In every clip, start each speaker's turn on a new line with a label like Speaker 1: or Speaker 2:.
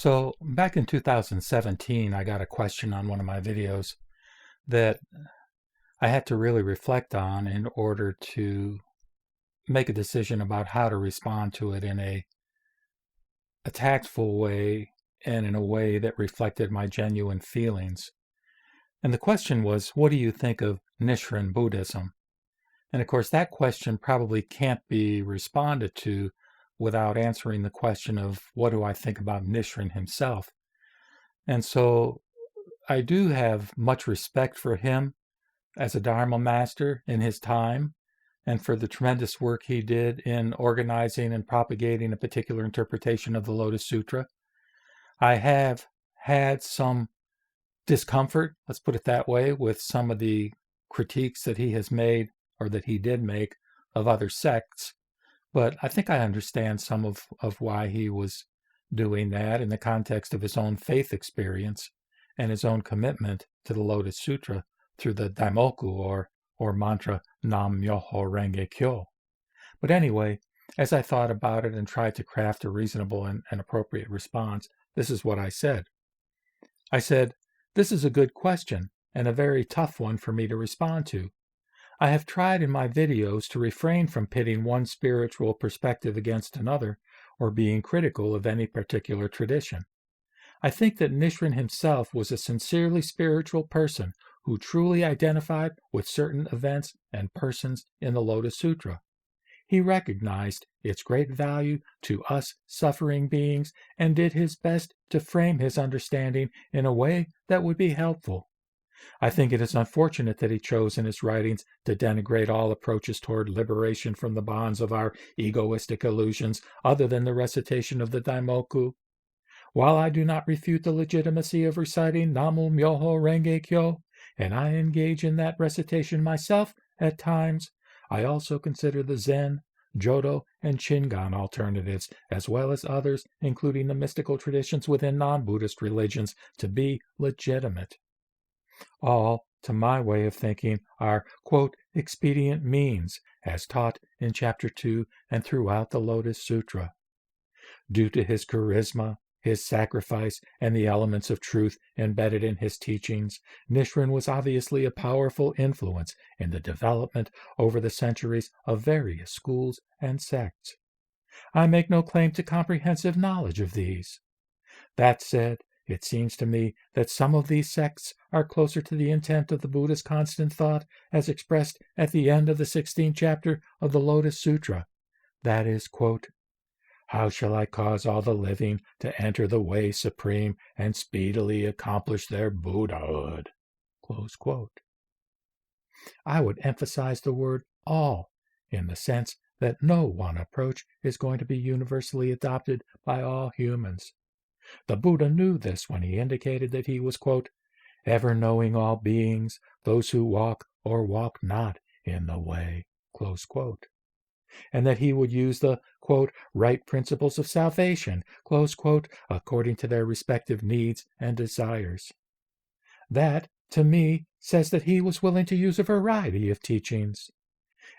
Speaker 1: So back in 2017, I got a question on one of my videos that I had to really reflect on in order to make a decision about how to respond to it in a tactful way and in a way that reflected my genuine feelings. And the question was, what do you think of Nichiren Buddhism? And of course, that question probably can't be responded to without answering the question of what do I think about Nichiren himself. And so I do have much respect for him as a Dharma master in his time and for the tremendous work he did in organizing and propagating a particular interpretation of the Lotus Sutra. I have had some discomfort, let's put it that way, with some of the critiques that he has made or that he did make of other sects. But I think I understand some of why he was doing that in the context of his own faith experience and his own commitment to the Lotus Sutra through the Daimoku or mantra Nam Myoho Renge Kyo. But anyway, as I thought about it and tried to craft a reasonable and appropriate response, this is what I said. I said, this is a good question and a very tough one for me to respond to. I have tried in my videos to refrain from pitting one spiritual perspective against another or being critical of any particular tradition. I think that Nichiren himself was a sincerely spiritual person who truly identified with certain events and persons in the Lotus Sutra. He recognized its great value to us suffering beings and did his best to frame his understanding in a way that would be helpful. I think it is unfortunate that he chose in his writings to denigrate all approaches toward liberation from the bonds of our egoistic illusions other than the recitation of the Daimoku. While I do not refute the legitimacy of reciting Namu Myoho Renge Kyo, and I engage in that recitation myself at times, I also consider the Zen, Jodo, and Shingon alternatives, as well as others, including the mystical traditions within non-Buddhist religions, to be legitimate. All, to my way of thinking, are, quote, expedient means, as taught in Chapter 2 and throughout the Lotus Sutra. Due to his charisma, his sacrifice, and the elements of truth embedded in his teachings, Nichiren was obviously a powerful influence in the development over the centuries of various schools and sects. I make no claim to comprehensive knowledge of these. That said, it seems to me that some of these sects are closer to the intent of the Buddha's constant thought as expressed at the end of the 16th chapter of the Lotus Sutra. That is, quote, how shall I cause all the living to enter the way supreme and speedily accomplish their Buddhahood? Close quote. I would emphasize the word all in the sense that no one approach is going to be universally adopted by all humans. The Buddha knew this when he indicated that he was, quote, ever knowing all beings, those who walk or walk not in the way, close quote. And that he would use the, quote, right principles of salvation, close quote, according to their respective needs and desires. That, to me, says that he was willing to use a variety of teachings.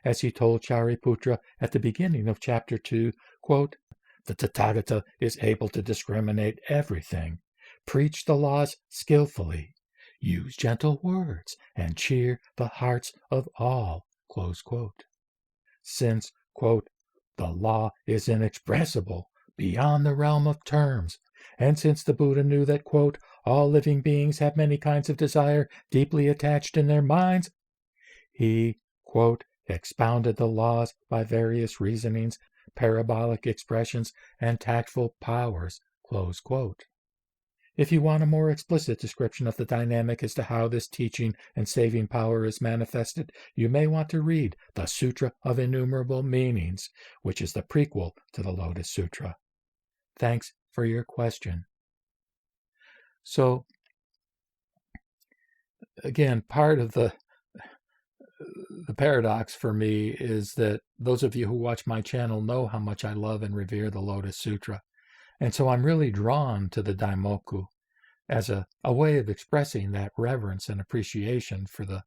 Speaker 1: As he told Shariputra at the beginning of Chapter 2, quote, the Tathagata is able to discriminate everything, preach the laws skillfully, use gentle words, and cheer the hearts of all, close quote. Since, quote, the law is inexpressible, beyond the realm of terms, and since the Buddha knew that, quote, all living beings have many kinds of desire deeply attached in their minds, he, quote, expounded the laws by various reasonings, parabolic expressions, and tactful powers, close quote. If you want a more explicit description of the dynamic as to how this teaching and saving power is manifested, you may want to read the Sutra of Innumerable Meanings, which is the prequel to the Lotus Sutra. Thanks for your question. So, again, part of the paradox for me is that those of you who watch my channel know how much I love and revere the Lotus Sutra. And so I'm really drawn to the Daimoku as a way of expressing that reverence and appreciation for the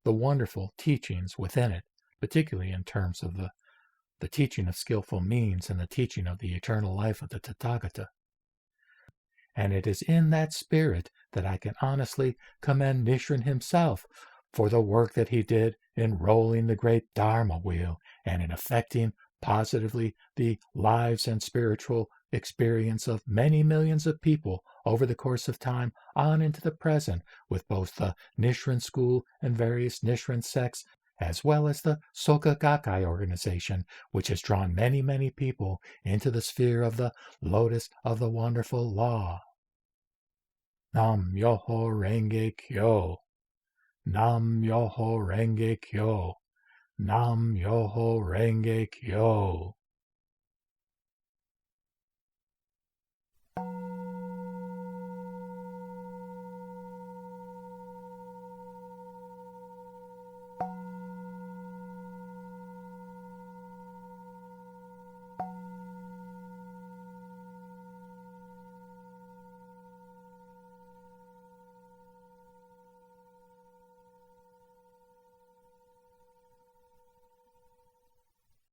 Speaker 1: wonderful teachings within it, particularly in terms of the teaching of skillful means and the teaching of the eternal life of the Tathagata. And it is in that spirit that I can honestly commend Nichiren himself for the work that he did in rolling the great Dharma wheel and in affecting positively the lives and spiritual experience of many millions of people over the course of time on into the present, with both the Nichiren school and various Nichiren sects, as well as the Soka Gakkai organization, which has drawn many, many people into the sphere of the Lotus of the Wonderful Law. Nam Myoho Renge Kyo. Nam Myoho Renge Kyo. Nam Myoho Renge Kyo.